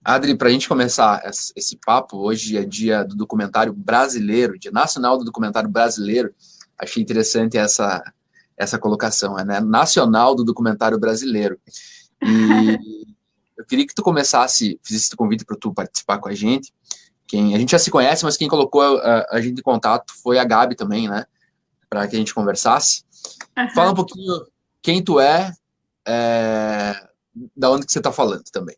Adri, para a gente começar esse papo, hoje é dia do documentário brasileiro, dia nacional do documentário brasileiro. Achei interessante essa colocação, né? Nacional do documentário brasileiro. E eu queria que tu fizesse o convite para tu participar com a gente. A gente já se conhece, mas quem colocou a gente em contato foi a Gabi também, né? Para que a gente conversasse. Fala um Aham. pouquinho quem tu é, da onde que você está falando também.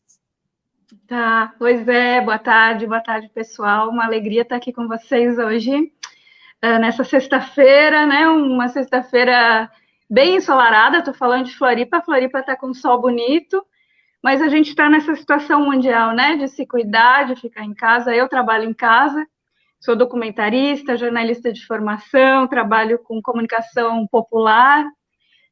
Tá, pois é, boa tarde, pessoal. Uma alegria estar aqui com vocês hoje, nessa sexta-feira, né? Uma sexta-feira bem ensolarada. Estou falando de Floripa, Floripa está com sol bonito, mas a gente está nessa situação mundial, né? De se cuidar, de ficar em casa. Eu trabalho em casa, sou documentarista, jornalista de formação, trabalho com comunicação popular,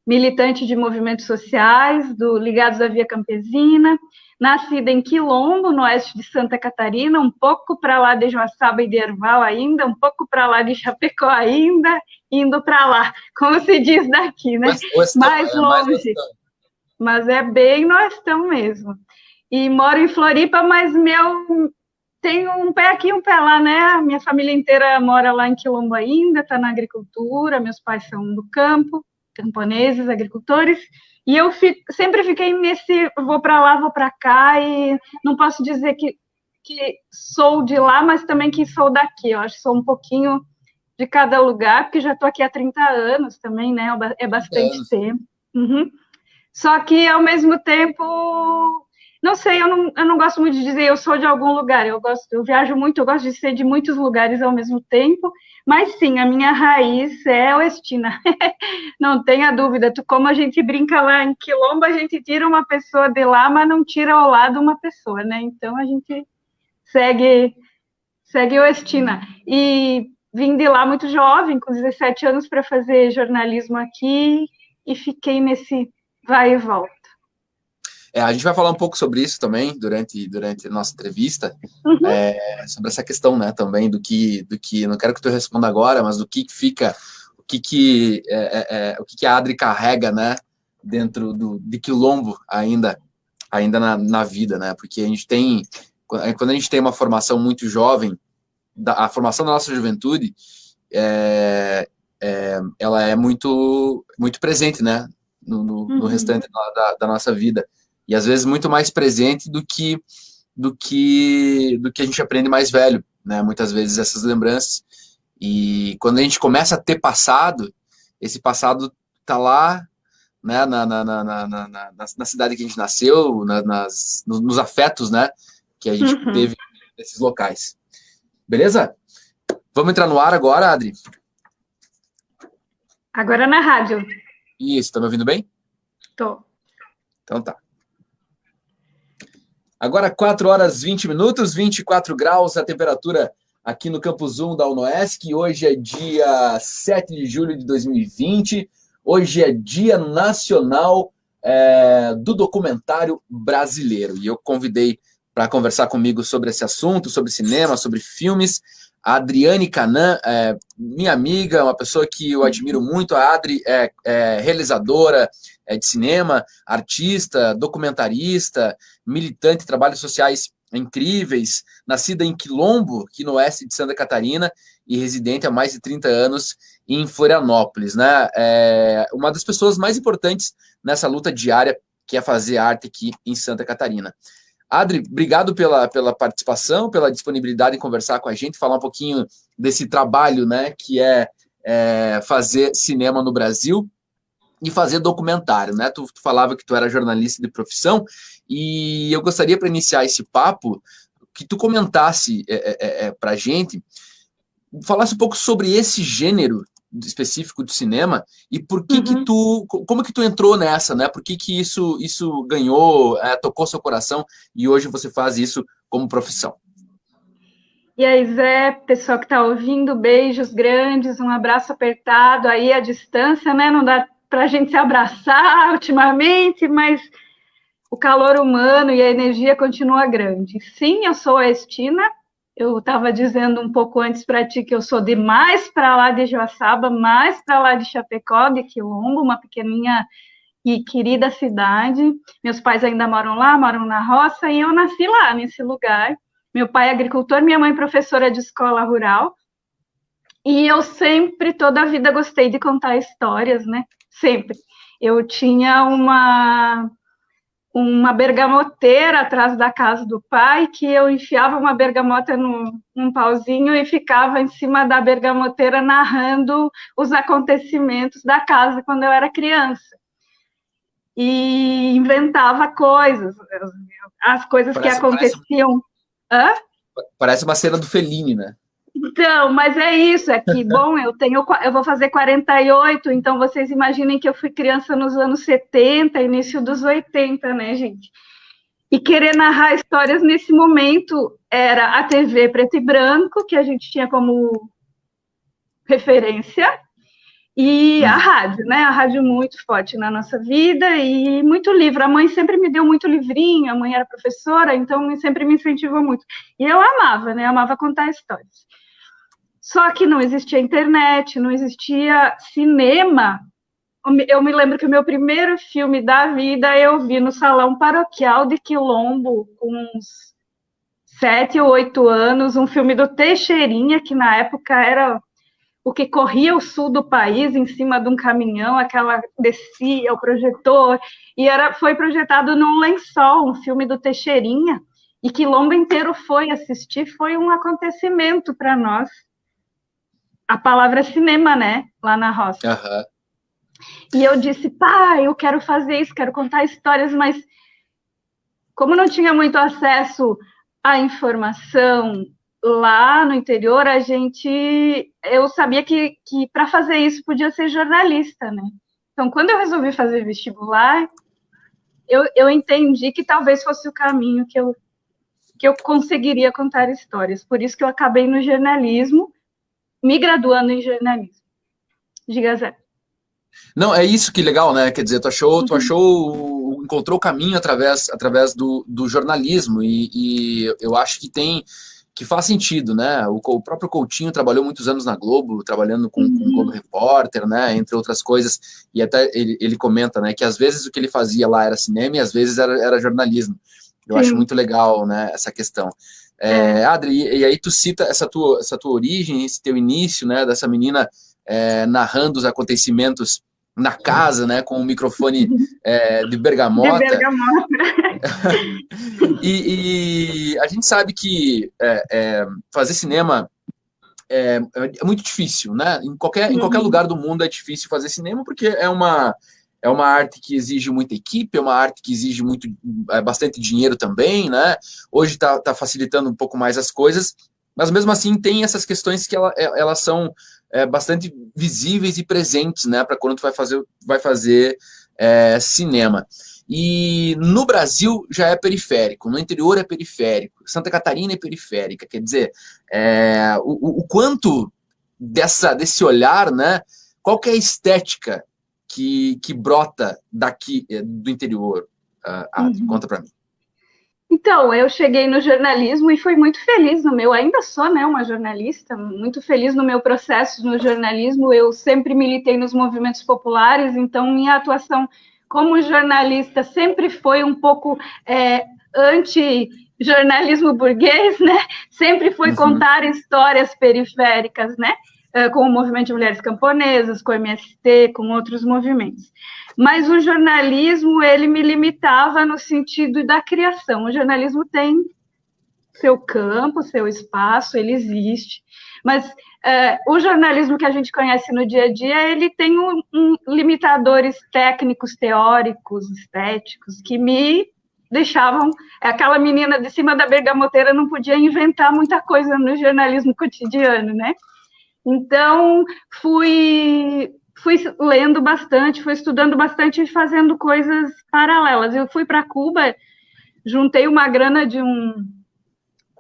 militante de movimentos sociais, ligados à Via Campesina, nascida em Quilombo, no oeste de Santa Catarina, um pouco para lá de Joaçaba e de Erval ainda, um pouco para lá de Chapecó ainda, indo para lá, como se diz daqui, né? Westão, Mais mais longe, Westão. mas é bem no ostão mesmo. E moro em Floripa, mas tenho um pé aqui, um pé lá, né? A minha família inteira mora lá em Quilombo ainda, está na agricultura, meus pais são do campo, camponeses, agricultores, e sempre fiquei nesse vou para lá, vou para cá, e não posso dizer que sou de lá, mas também que sou daqui. Eu acho que sou um pouquinho de cada lugar, porque já estou aqui há 30 anos também, né? É 30 bastante anos. tempo. Uhum. Só que, ao mesmo tempo, não sei, eu não gosto muito de dizer eu sou de algum lugar. Eu viajo muito, eu gosto de ser de muitos lugares ao mesmo tempo. Mas sim, a minha raiz é oestina. Não tenha dúvida. Como a gente brinca lá em Quilombo, a gente tira uma pessoa de lá, mas não tira ao lado uma pessoa, né? Então a gente segue, segue oestina. E vim de lá muito jovem, com 17 anos, para fazer jornalismo aqui, e fiquei nesse vai e volta. A gente vai falar um pouco sobre isso também durante a nossa entrevista, Uhum. sobre essa questão, né, também do que, não quero que tu responda agora, mas do que fica, o que a Adri carrega, né, dentro de Quilombo ainda na vida, né, porque quando a gente tem uma formação muito jovem, a formação da nossa juventude, ela é muito presente, né, no Uhum. restante da nossa vida. E às vezes muito mais presente do que a gente aprende mais velho, né? Muitas vezes essas lembranças. E quando a gente começa a ter passado, esse passado tá lá, né? Na cidade que a gente nasceu, nos afetos, né? Que a gente Uhum. teve nesses locais. Beleza? Vamos entrar no ar agora, Adri? Agora na rádio. Isso, tá me ouvindo bem? Tô. Então tá. Agora 4 horas 20 minutos, 24 graus a temperatura aqui no Campus 1 da UNOESC. Hoje é dia 7 de julho de 2020. Hoje é Dia Nacional do Documentário Brasileiro. E eu convidei para conversar comigo sobre esse assunto, sobre cinema, sobre filmes, a Adriane Canã, minha amiga, uma pessoa que eu admiro muito. A Adri é realizadora de cinema, artista, documentarista, militante de trabalhos sociais incríveis, nascida em Quilombo, aqui no oeste de Santa Catarina, e residente há mais de 30 anos em Florianópolis, né? Uma das pessoas mais importantes nessa luta diária que é fazer arte aqui em Santa Catarina. Adri, obrigado pela participação, pela disponibilidade em conversar com a gente, falar um pouquinho desse trabalho, né, que é fazer cinema no Brasil e fazer documentário, né? Tu falava que tu era jornalista de profissão e eu gostaria, para iniciar esse papo, que tu comentasse para a gente, falasse um pouco sobre esse gênero específico do cinema e Uhum. como que tu entrou nessa, né? Por que isso ganhou, tocou seu coração e hoje você faz isso como profissão? E aí, Zé, pessoal que está ouvindo, beijos grandes, um abraço apertado aí à distância, né? Não dá para a gente se abraçar ultimamente, mas o calor humano e a energia continua grande. Sim, eu sou a Estina. Eu estava dizendo um pouco antes para ti que eu sou de mais para lá de Joaçaba, mais para lá de Chapecó, de Quilombo, uma pequenininha e querida cidade. Meus pais ainda moram lá, moram na roça, e eu nasci lá, nesse lugar. Meu pai é agricultor, minha mãe professora de escola rural. E eu sempre, toda a vida, gostei de contar histórias, né? Sempre. Eu tinha uma bergamoteira atrás da casa do pai, que eu enfiava uma bergamota num pauzinho e ficava em cima da bergamoteira narrando os acontecimentos da casa quando eu era criança. E inventava coisas, as coisas que aconteciam. Hã? Parece uma cena do Fellini, né? Então, mas é isso, é que, bom, eu vou fazer 48, então vocês imaginem que eu fui criança nos anos 70, início dos 80, né, gente? E querer narrar histórias nesse momento era a TV preto e branco, que a gente tinha como referência, e a rádio, né? A rádio muito forte na nossa vida e muito livro. A mãe sempre me deu muito livrinho, a mãe era professora, então sempre me incentivou muito. E eu amava, né? Amava contar histórias. Só que não existia internet, não existia cinema. Eu me lembro que o meu primeiro filme da vida eu vi no salão paroquial de Quilombo, com uns 7 ou 8 anos, um filme do Teixeirinha, que na época era o que corria o sul do país em cima de um caminhão, aquela descia o projetor, e foi projetado num lençol, um filme do Teixeirinha, e Quilombo inteiro foi assistir, foi um acontecimento para nós. A palavra cinema, né? Lá na roça. Uhum. E eu disse, pai, eu quero fazer isso, quero contar histórias, mas como não tinha muito acesso à informação lá no interior, eu sabia que para fazer isso podia ser jornalista, né? Então, quando eu resolvi fazer vestibular, eu entendi que talvez fosse o caminho que eu conseguiria contar histórias. Por isso que eu acabei no jornalismo, me graduando em jornalismo. Diga, Zé. Não, é isso que legal, né? Quer dizer, encontrou o caminho através do jornalismo e eu acho que faz sentido, né? O próprio Coutinho trabalhou muitos anos na Globo, trabalhando com o Globo Repórter, né? Entre outras coisas, e até ele comenta, né? Que às vezes o que ele fazia lá era cinema e às vezes era jornalismo. Eu acho muito legal, né? Essa questão. Adri, e aí tu cita essa tua origem, esse teu início, né? Dessa menina narrando os acontecimentos na casa, né, com o microfone de bergamota. De bergamota. E a gente sabe que fazer cinema é muito difícil, né? Em qualquer lugar do mundo é difícil fazer cinema, porque é uma arte que exige muita equipe, é uma arte que exige bastante dinheiro também, né? Hoje está facilitando um pouco mais as coisas, mas mesmo assim tem essas questões que elas são bastante visíveis e presentes, né, para quando tu vai fazer cinema. E no Brasil já é periférico, no interior é periférico, Santa Catarina é periférica, quer dizer, o quanto desse olhar, né, qual que é a estética que brota daqui do interior? Conta para mim. Então, eu cheguei no jornalismo e fui muito feliz ainda sou, né, uma jornalista, muito feliz no meu processo no jornalismo. Eu sempre militei nos movimentos populares, então minha atuação como jornalista sempre foi um pouco anti-jornalismo burguês, né? Sempre foi contar histórias periféricas, né? Com o movimento de mulheres camponesas, com o MST, com outros movimentos. Mas o jornalismo, ele me limitava no sentido da criação. O jornalismo tem seu campo, seu espaço, ele existe, mas o jornalismo que a gente conhece no dia a dia, ele tem limitadores técnicos, teóricos, estéticos, que me deixavam... Aquela menina de cima da bergamoteira não podia inventar muita coisa no jornalismo cotidiano, né? Então, fui lendo bastante, fui estudando bastante e fazendo coisas paralelas. Eu fui para Cuba, juntei uma grana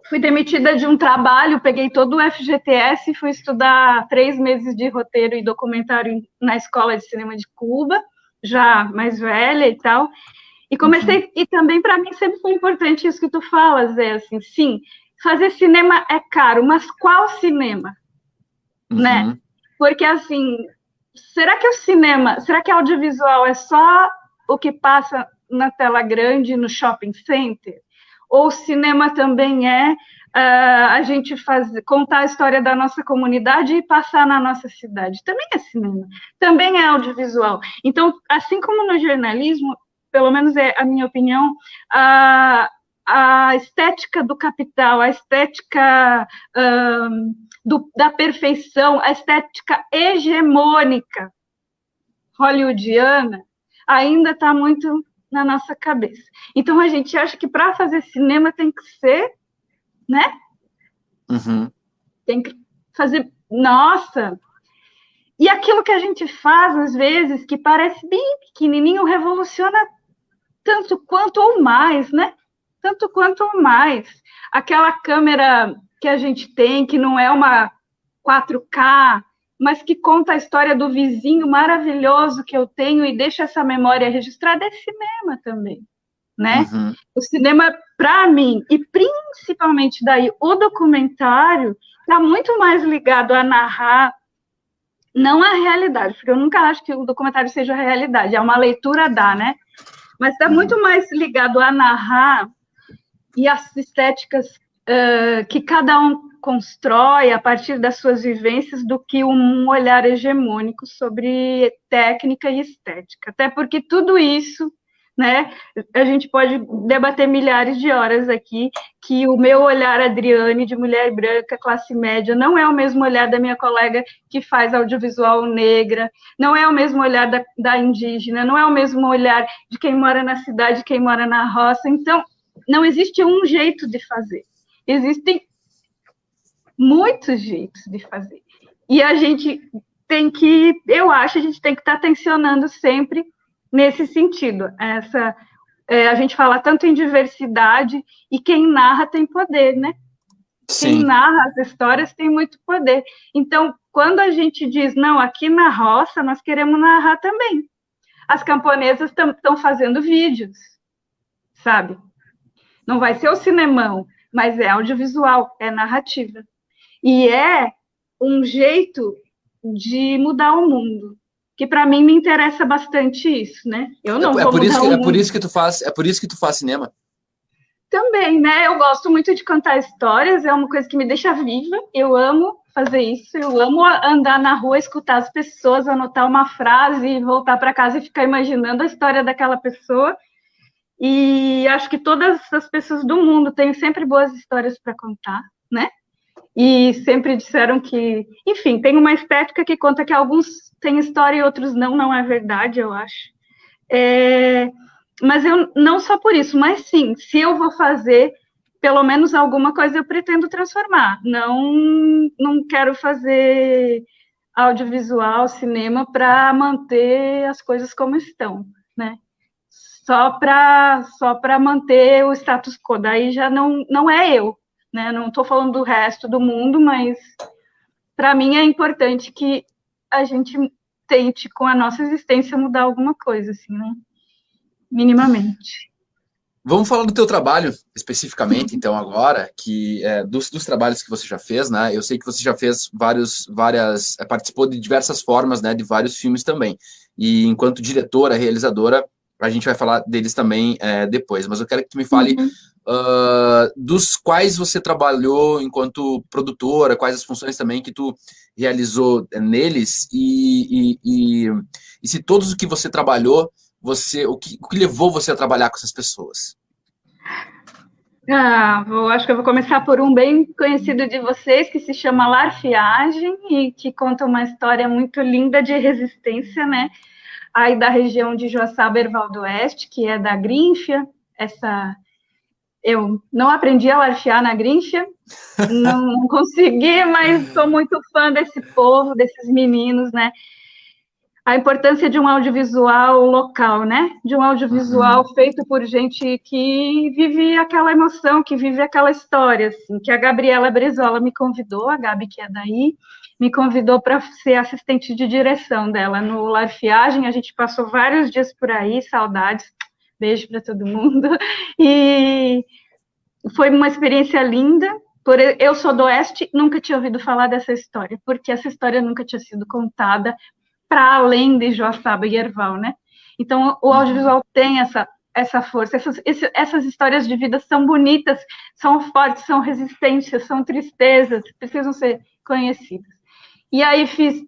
fui demitida de um trabalho, peguei todo o FGTS e fui estudar 3 meses de roteiro e documentário na Escola de Cinema de Cuba, já mais velha e tal. E comecei, e também para mim sempre foi importante isso que tu falas, assim, sim, fazer cinema é caro, mas qual cinema? Né? Porque, assim, será que audiovisual é só o que passa na tela grande, no shopping center? Ou cinema também é a gente contar a história da nossa comunidade e passar na nossa cidade? Também é cinema, também é audiovisual. Então, assim como no jornalismo, pelo menos é a minha opinião, a estética do capital, a estética da perfeição, a estética hegemônica hollywoodiana ainda está muito na nossa cabeça. Então, a gente acha que para fazer cinema tem que ser, né? Uhum. Tem que fazer... Nossa! E aquilo que a gente faz, às vezes, que parece bem pequenininho, revoluciona tanto quanto ou mais, né? Tanto quanto ou mais. Aquela câmera que a gente tem, que não é uma 4K, mas que conta a história do vizinho maravilhoso que eu tenho e deixa essa memória registrada, é cinema também, né? Uhum. O cinema, para mim, e principalmente daí o documentário, está muito mais ligado a narrar, não a realidade, porque eu nunca acho que o documentário seja a realidade, é uma leitura né? Mas está muito mais ligado a narrar e as estéticas que cada um constrói a partir das suas vivências do que um olhar hegemônico sobre técnica e estética. Até porque tudo isso, né, a gente pode debater milhares de horas aqui, que o meu olhar, Adriane, de mulher branca, classe média, não é o mesmo olhar da minha colega que faz audiovisual negra, não é o mesmo olhar da indígena, não é o mesmo olhar de quem mora na cidade, quem mora na roça. Então, não existe um jeito de fazer. Existem muitos jeitos de fazer. E a gente tem que, eu acho, a gente tem que estar tensionando sempre nesse sentido. A gente fala tanto em diversidade e quem narra tem poder, né? Sim. Quem narra as histórias tem muito poder. Então, quando a gente diz, não, aqui na roça nós queremos narrar também. As camponesas estão fazendo vídeos, sabe? Não vai ser o cinemão, mas é audiovisual, é narrativa. E é um jeito de mudar o mundo, que para mim me interessa bastante isso, né? Eu não vou mudar o mundo. É por isso que tu faz cinema. Também, né? Eu gosto muito de contar histórias, é uma coisa que me deixa viva. Eu amo fazer isso, eu amo andar na rua, escutar as pessoas, anotar uma frase, voltar para casa e ficar imaginando a história daquela pessoa. E acho que todas as pessoas do mundo têm sempre boas histórias para contar, né? E sempre disseram que, enfim, tem uma estética que conta que alguns têm história e outros não é verdade, eu acho. Mas eu não só por isso, mas sim, se eu vou fazer pelo menos alguma coisa, eu pretendo transformar. Não quero fazer audiovisual, cinema para manter as coisas como estão, né? Só para manter o status quo, daí já não é eu, né? Não estou falando do resto do mundo, mas para mim é importante que a gente tente, com a nossa existência, mudar alguma coisa, assim, né? Minimamente. Vamos falar do teu trabalho, especificamente, então, agora, que dos trabalhos que você já fez, né? Eu sei que você já fez participou de diversas formas, né? De vários filmes também. E enquanto diretora, realizadora, a gente vai falar deles também depois. Mas eu quero que tu me fale dos quais você trabalhou enquanto produtora, quais as funções também que tu realizou neles e se todos os que você trabalhou, o que levou você a trabalhar com essas pessoas? Acho que eu vou começar por um bem conhecido de vocês, que se chama Larfiagem, e que conta uma história muito linda de resistência, né? Aí da região de Joaçaba, Erval do Oeste, que é da Grinfia. Eu não aprendi a larfiar na Grinfia, não consegui, mas sou muito fã desse povo, desses meninos, né? A importância de um audiovisual local, né? De um audiovisual feito por gente que vive aquela emoção, que vive aquela história, assim, que a Gabriela Brizola me convidou, a Gabi, que é daí, me convidou para ser assistente de direção dela no Larfiagem. A gente passou vários dias por aí, saudades, beijo para todo mundo, e foi uma experiência linda. Eu sou do Oeste, nunca tinha ouvido falar dessa história, porque essa história nunca tinha sido contada para além de Joaçaba e Erval, né? Então, o audiovisual tem essa força. Essas histórias de vida são bonitas, são fortes, são resistentes, são tristezas, precisam ser conhecidas. E aí fiz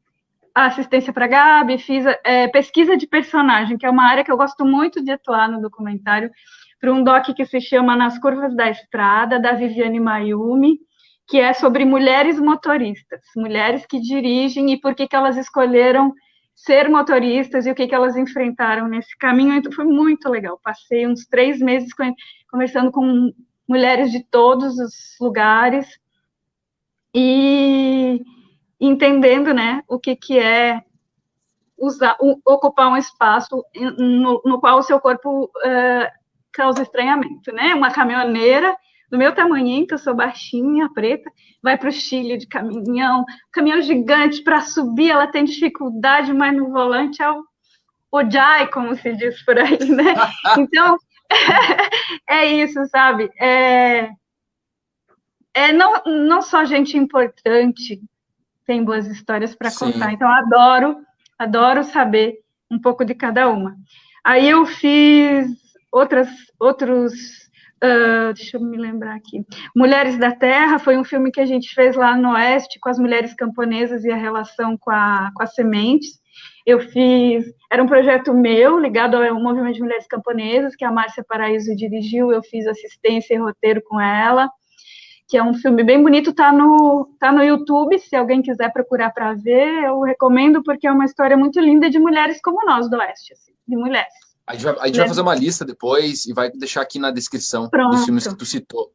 a assistência para a Gabi, fiz pesquisa de personagem, que é uma área que eu gosto muito de atuar no documentário, para um doc que se chama Nas Curvas da Estrada, da Viviane Mayumi, que é sobre mulheres motoristas, mulheres que dirigem e por que elas escolheram ser motoristas e o que elas enfrentaram nesse caminho. Então, foi muito legal. Passei uns 3 meses conversando com mulheres de todos os lugares e entendendo, né, o que é ocupar um espaço no qual o seu corpo causa estranhamento, né? Uma caminhoneira do meu tamanhinho, que eu sou baixinha, preta, vai para o Chile de caminhão gigante para subir, ela tem dificuldade, mas no volante é o ojai, como se diz por aí, né? Então, é isso, sabe? Não só gente importante tem boas histórias para contar, então adoro saber um pouco de cada uma. Aí eu fiz deixa eu me lembrar aqui. Mulheres da Terra foi um filme que a gente fez lá no Oeste com as mulheres camponesas e a relação com as sementes. Era um projeto meu, ligado ao Movimento de Mulheres Camponesas, que a Márcia Paraíso dirigiu, eu fiz assistência e roteiro com ela, que é um filme bem bonito, tá no YouTube, se alguém quiser procurar para ver, eu recomendo, porque é uma história muito linda de mulheres como nós do Oeste, assim, de mulheres. A gente vai fazer uma lista depois e vai deixar aqui na descrição dos filmes que tu citou.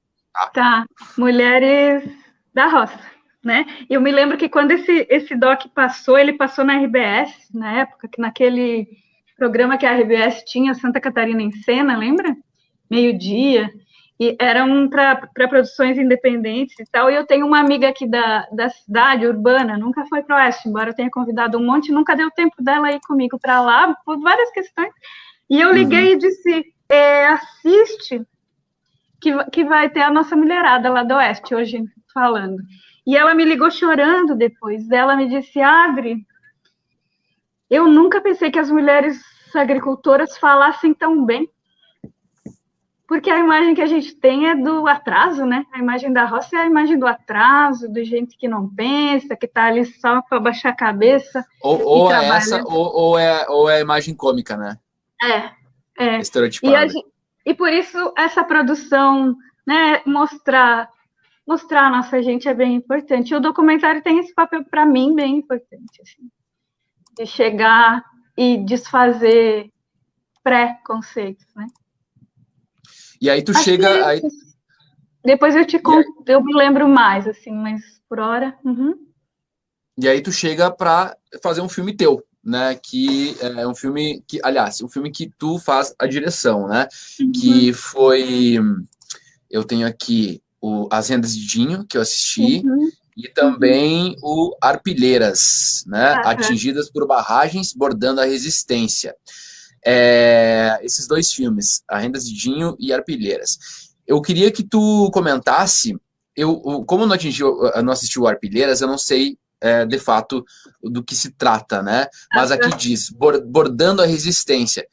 Tá, Mulheres da Roça, né? E eu me lembro que quando esse doc passou, ele passou na RBS, na época, que naquele programa que a RBS tinha, Santa Catarina em Cena, lembra? Meio-dia. E eram para produções independentes e tal, e eu tenho uma amiga aqui da cidade, urbana, nunca foi para o Oeste, embora eu tenha convidado um monte, nunca deu tempo dela ir comigo para lá, por várias questões, e eu liguei e disse, assiste, que vai ter a nossa mulherada lá do Oeste, hoje falando. E ela me ligou chorando depois, ela me disse, Adri, eu nunca pensei que as mulheres agricultoras falassem tão bem, porque a imagem que a gente tem é do atraso, né? A imagem da roça é a imagem do atraso, de gente que não pensa, que está ali só para baixar a cabeça. Ou é essa, ou é a imagem cômica, né? Estereotipada. E por isso essa produção, né, mostrar a nossa gente é bem importante. E o documentário tem esse papel, para mim, bem importante, assim, de chegar e desfazer preconceitos, né? E aí tu chega... Aí... Depois eu te conto, eu me lembro mais, assim, mas por hora... E aí tu chega para fazer um filme teu, né? Que é um filme que... Aliás, um filme que tu faz a direção, né? Que foi... Eu tenho aqui As Rendas de Dinho, que eu assisti, e também o Arpilheiras, né? Atingidas por Barragens, Bordando a Resistência. Esses 2 filmes, A Rendas de Dinho e Arpilheiras. Eu queria que tu comentasse, como eu não assisti o Arpilheiras, eu não sei de fato do que se trata, né? Mas aqui diz, Bordando a Resistência.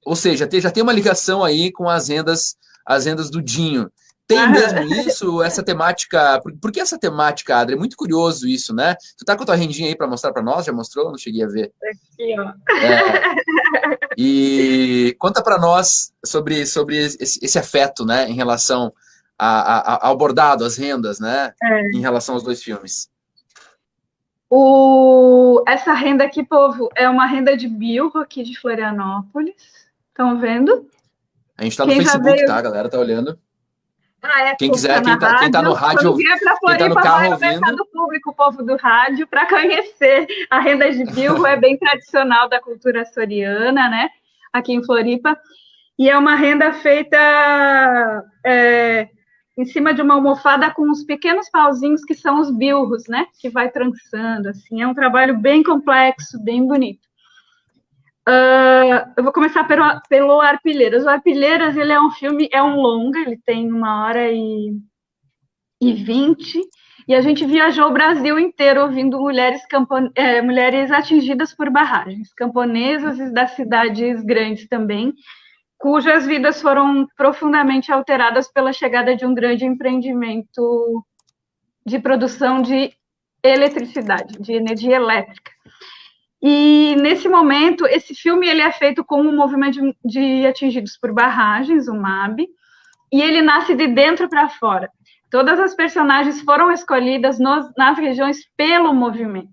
Ou seja, já tem uma ligação aí com as rendas do Dinho. Tem mesmo isso, essa temática... Por que essa temática, Adri? É muito curioso isso, né? Tu tá com a tua rendinha aí para mostrar para nós? Já mostrou? Não cheguei a ver. Aqui, ó. E conta para nós sobre esse afeto, né? Em relação ao bordado, às rendas, né? Em relação aos 2 filmes. Essa renda aqui, povo, é uma renda de bilro aqui de Florianópolis. Estão vendo? A gente tá no Facebook, tá? A galera tá olhando. Quem quiser, quem tá no rádio, quem tá no carro ouvindo. Do público, o povo do rádio, para conhecer a renda de bilro, é bem tradicional da cultura açoriana, né? Aqui em Floripa. E é uma renda feita em cima de uma almofada com uns pequenos pauzinhos que são os bilros, né? Que vai trançando, assim. É um trabalho bem complexo, bem bonito. Eu vou começar pelo Arpilheiras. O Arpilheiras, ele é um filme, é um longa, ele tem 1h 2020, e a gente viajou o Brasil inteiro ouvindo mulheres atingidas por barragens, camponesas e das cidades grandes também, cujas vidas foram profundamente alteradas pela chegada de um grande empreendimento de produção de eletricidade, de energia elétrica. E, nesse momento, esse filme ele é feito com um movimento de atingidos por barragens, o MAB, e ele nasce de dentro para fora. Todas as personagens foram escolhidas nas regiões pelo movimento.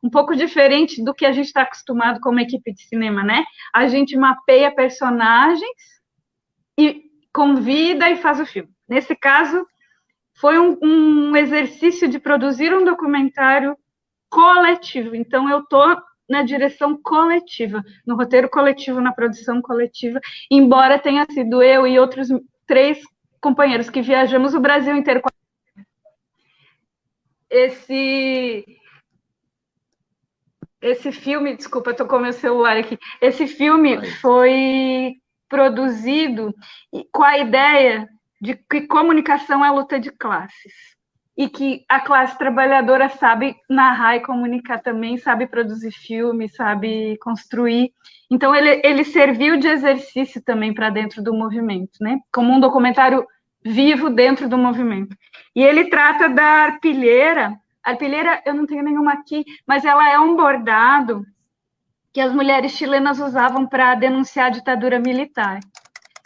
Um pouco diferente do que a gente está acostumado como equipe de cinema, né? A gente mapeia personagens e convida e faz o filme. Nesse caso, foi um exercício de produzir um documentário coletivo. Então, eu estou na direção coletiva, no roteiro coletivo, na produção coletiva, embora tenha sido eu e outros 3 companheiros que viajamos o Brasil inteiro. Esse filme, desculpa, estou com o meu celular aqui. Esse filme foi produzido com a ideia de que comunicação é luta de classes. E que a classe trabalhadora sabe narrar e comunicar também, sabe produzir filme, sabe construir. Então, ele serviu de exercício também para dentro do movimento, né? Como um documentário vivo dentro do movimento. E ele trata da arpilheira. A arpilheira, eu não tenho nenhuma aqui, mas ela é um bordado que as mulheres chilenas usavam para denunciar a ditadura militar.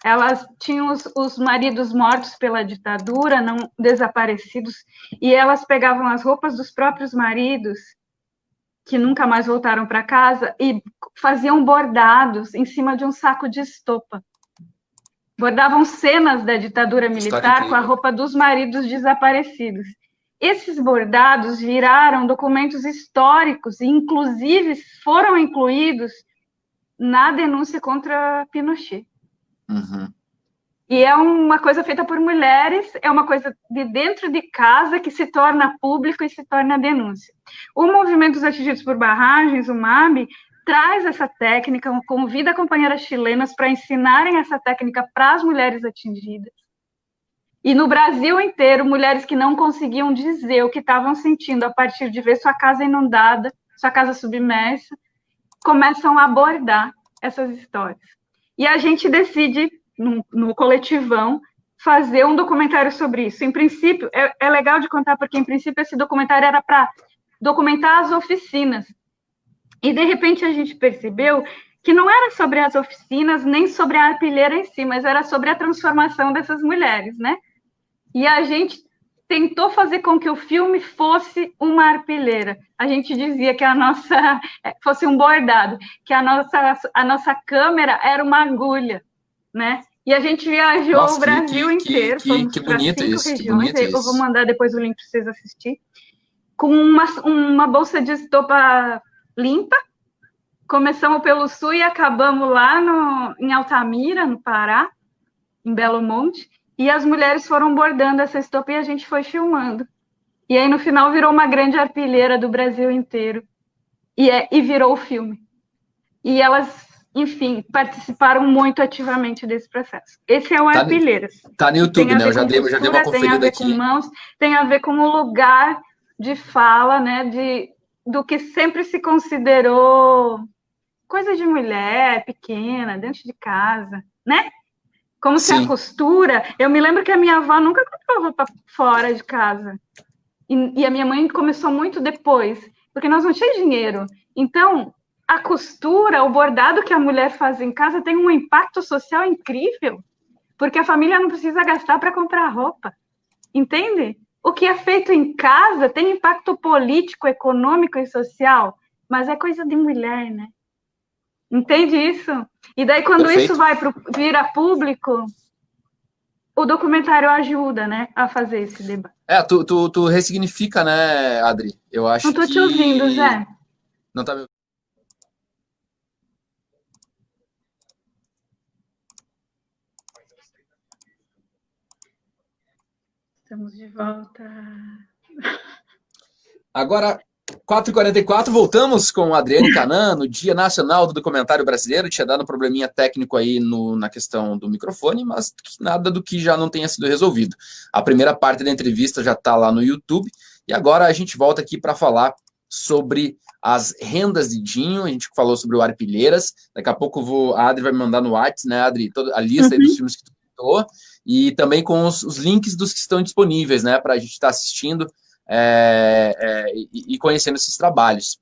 Elas tinham os maridos mortos pela ditadura, não desaparecidos, e elas pegavam as roupas dos próprios maridos, que nunca mais voltaram para casa, e faziam bordados em cima de um saco de estopa. Bordavam cenas da ditadura militar com a roupa dos maridos desaparecidos. Esses bordados viraram documentos históricos e, inclusive, foram incluídos na denúncia contra Pinochet. Uhum. E é uma coisa feita por mulheres, é uma coisa de dentro de casa que se torna público e se torna denúncia. O Movimento dos Atingidos por Barragens, o MAB, traz essa técnica, convida companheiras chilenas para ensinarem essa técnica para as mulheres atingidas. E no Brasil inteiro, mulheres que não conseguiam dizer o que estavam sentindo a partir de ver sua casa inundada, sua casa submersa, começam a abordar essas histórias. E a gente decide, no coletivão, fazer um documentário sobre isso. Em princípio, é legal de contar, porque, em princípio, esse documentário era para documentar as oficinas. E, de repente, a gente percebeu que não era sobre as oficinas, nem sobre a arpilheira em si, mas era sobre a transformação dessas mulheres, né? E a gente tentou fazer com que o filme fosse uma arpilheira. A gente dizia que a nossa fosse um bordado, que a nossa câmera era uma agulha, né? E a gente viajou o Brasil inteiro, fomos para 5 regiões. Eu vou mandar depois o link para vocês assistirem. Com uma bolsa de estopa limpa. Começamos pelo sul e acabamos lá em Altamira, no Pará, em Belo Monte. E as mulheres foram bordando essa estopa e a gente foi filmando. E aí, no final, virou uma grande arpilheira do Brasil inteiro. E virou o filme. E elas, enfim, participaram muito ativamente desse processo. Esse é o Arpilheiras. Tá no YouTube, né? Eu já dei uma conferida aqui. Tem a ver com mãos, tem a ver com o lugar de fala, né? Do que sempre se considerou coisa de mulher, pequena, dentro de casa, né? Como se a costura... Eu me lembro que a minha avó nunca comprou roupa fora de casa. E a minha mãe começou muito depois, porque nós não tínhamos dinheiro. Então, a costura, o bordado que a mulher faz em casa tem um impacto social incrível, porque a família não precisa gastar para comprar roupa. Entende? O que é feito em casa tem impacto político, econômico e social, mas é coisa de mulher, né? Entende isso? E daí, quando isso vira público, o documentário ajuda, né, a fazer esse debate. Tu ressignifica, né, Adri? Eu acho que... Não tô te ouvindo, Zé. Não tá me ouvindo? Estamos de volta. Agora, 4h44, voltamos com a Adriane Canã no Dia Nacional do Documentário Brasileiro. Tinha dado um probleminha técnico aí na questão do microfone, mas nada do que já não tenha sido resolvido. A primeira parte da entrevista já está lá no YouTube, e agora a gente volta aqui para falar sobre as rendas de Dinho. A gente falou sobre o Arpilheiras. Daqui a pouco a Adri vai me mandar no WhatsApp, né, Adri, toda a lista aí dos filmes que tu falou, e também com os links dos que estão disponíveis, né, para a gente estar assistindo e conhecendo esses trabalhos.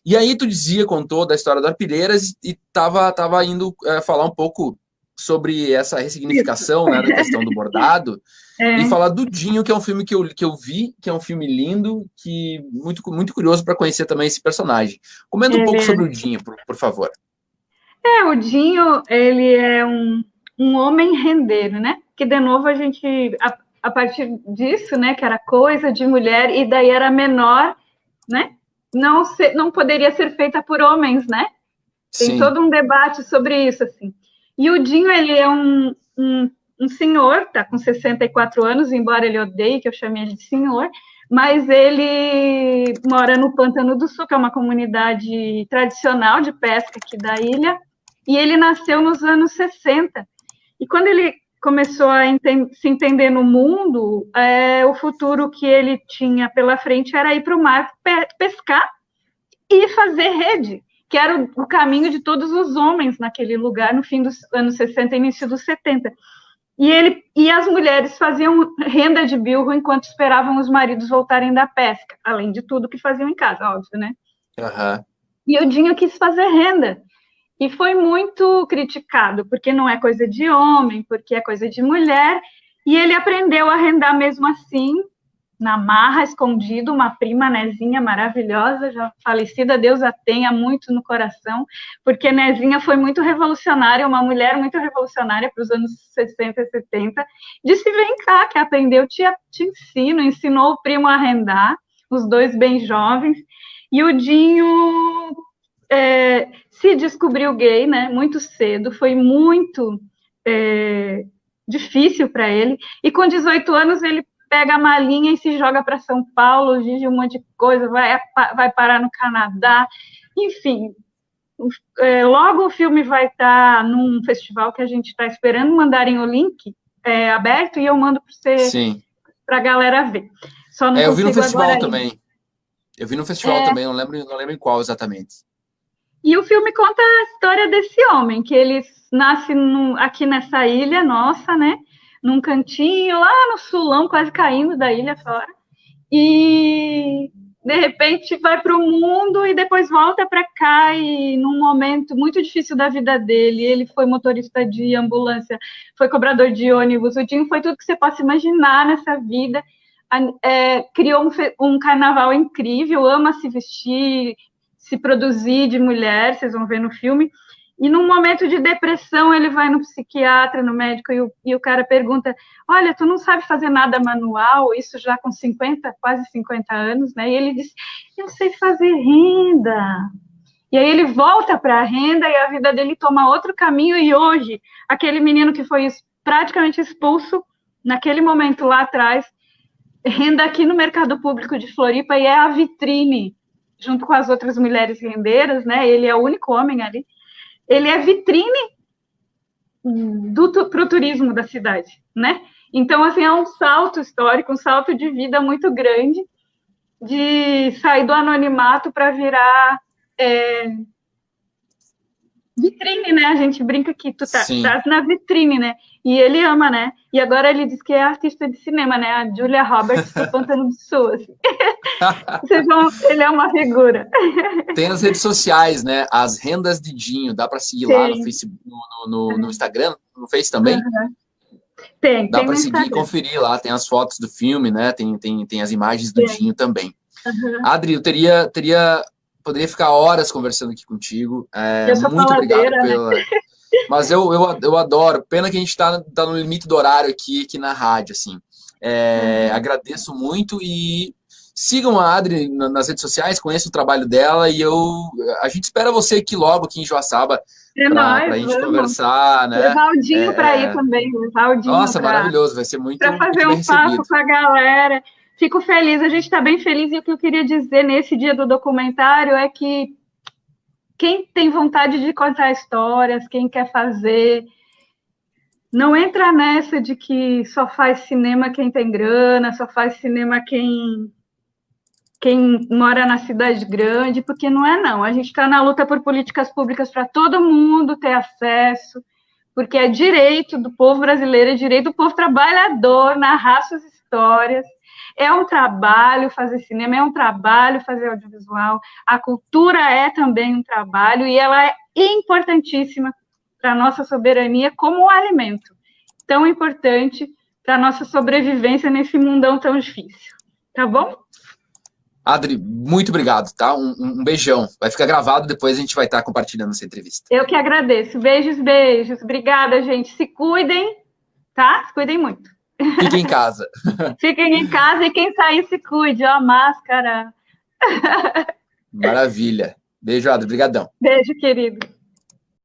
E aí tu contou da história do Arpilheiras e estava indo falar um pouco sobre essa ressignificação, né, da questão do bordado, e falar do Dinho, que é um filme que eu vi, que é um filme lindo, que muito, muito curioso para conhecer também esse personagem. Comenta um pouco sobre o Dinho, por favor. O Dinho, ele é um homem rendeiro, né? Que, de novo, a gente... A partir disso, né, que era coisa de mulher, e daí era menor, né, não poderia ser feita por homens, né? Tem Sim. todo um debate sobre isso, assim. E o Dinho, ele é um senhor, tá com 64 anos, embora ele odeie que eu chame ele de senhor, mas ele mora no Pântano do Sul, que é uma comunidade tradicional de pesca aqui da ilha, e ele nasceu nos anos 60. E quando ele começou a se entender no mundo, o futuro que ele tinha pela frente era ir para o mar pescar e fazer rede, que era o caminho de todos os homens naquele lugar, no fim dos anos 60 e início dos 70. E as mulheres faziam renda de bilro enquanto esperavam os maridos voltarem da pesca, além de tudo que faziam em casa, óbvio, né? Uhum. E o Dinho quis fazer renda. E foi muito criticado, porque não é coisa de homem, porque é coisa de mulher, e ele aprendeu a arrendar mesmo assim, na marra, escondido, uma prima, Nezinha, maravilhosa, já falecida, Deus a tenha muito no coração, porque Nezinha foi muito revolucionária, uma mulher muito revolucionária para os anos 60 e 70, disse, vem cá, que aprendeu, te ensino, ensinou o primo a arrendar, os dois bem jovens, e o Dinho... se descobriu gay, né, muito cedo, foi muito difícil para ele, e com 18 anos ele pega a malinha e se joga para São Paulo, vive um monte de coisa, vai parar no Canadá, enfim, logo o filme vai estar num festival que a gente está esperando mandarem o link aberto, e eu mando para a galera ver. Só não eu vi no festival também. Ainda. Eu vi no festival também, não lembro em qual exatamente. E o filme conta a história desse homem, que ele nasce aqui nessa ilha nossa, né? Num cantinho, lá no sulão, quase caindo da ilha fora. E, de repente, vai para o mundo e depois volta para cá, e num momento muito difícil da vida dele, ele foi motorista de ambulância, foi cobrador de ônibus, o Dinho foi tudo que você possa imaginar nessa vida. Criou um carnaval incrível, ama se vestir, se produzir de mulher, vocês vão ver no filme, e num momento de depressão ele vai no psiquiatra, no médico, e o cara pergunta, olha, tu não sabe fazer nada manual, isso já com 50, quase 50 anos, né, e ele diz, eu sei fazer renda, e aí ele volta para a renda, e a vida dele toma outro caminho, e hoje, aquele menino que foi praticamente expulso, naquele momento lá atrás, renda aqui no mercado público de Floripa, e é a vitrine, junto com as outras mulheres rendeiras, né? Ele é o único homem ali. Ele é vitrine para o turismo da cidade, né? Então, assim, é um salto histórico, um salto de vida muito grande, de sair do anonimato para virar vitrine, né? A gente brinca que tu tá na vitrine, né? E ele ama, né? E agora ele diz que é artista de cinema, né? A Julia Roberts do Pântano do Sul, assim. Ele é uma figura. Tem as redes sociais, né? As rendas de Dinho. Dá para seguir lá no Facebook, no Instagram, no Face também? Dá para seguir e conferir lá. Tem as fotos do filme, né? Tem as imagens do Dinho também. Adri, eu poderia ficar horas conversando aqui contigo. Muito obrigado pela... Né? Mas eu adoro. Pena que a gente está no limite do horário aqui na rádio, assim. Agradeço muito e sigam a Adri nas redes sociais, conheçam o trabalho dela, e a gente espera você aqui logo, aqui em Joaçaba, para a gente conversar, né? Levar o Dinho para ir também, levar o Dinho. Nossa, maravilhoso, vai ser muito para fazer muito um papo com a galera. fico feliz, a gente está bem feliz, e o que eu queria dizer nesse dia do documentário é que quem tem vontade de contar histórias, quem quer fazer, não entra nessa de que só faz cinema quem tem grana, só faz cinema quem mora na cidade grande, porque não é não. A gente está na luta por políticas públicas para todo mundo ter acesso, porque é direito do povo brasileiro, é direito do povo trabalhador narrar suas histórias. É um trabalho fazer cinema, é um trabalho fazer audiovisual. A cultura é também um trabalho e ela é importantíssima para a nossa soberania como um alimento, tão importante para a nossa sobrevivência nesse mundão tão difícil. Tá bom? Adri, muito obrigado, tá? Um beijão. Vai ficar gravado, depois a gente vai estar compartilhando essa entrevista. Eu que agradeço. Beijos, beijos. Obrigada, gente. Se cuidem, tá? Se cuidem muito. Fiquem em casa. Fiquem em casa e quem sair se cuide. Ó, máscara. Maravilha. Beijo, Adri. Obrigadão. Beijo, querido.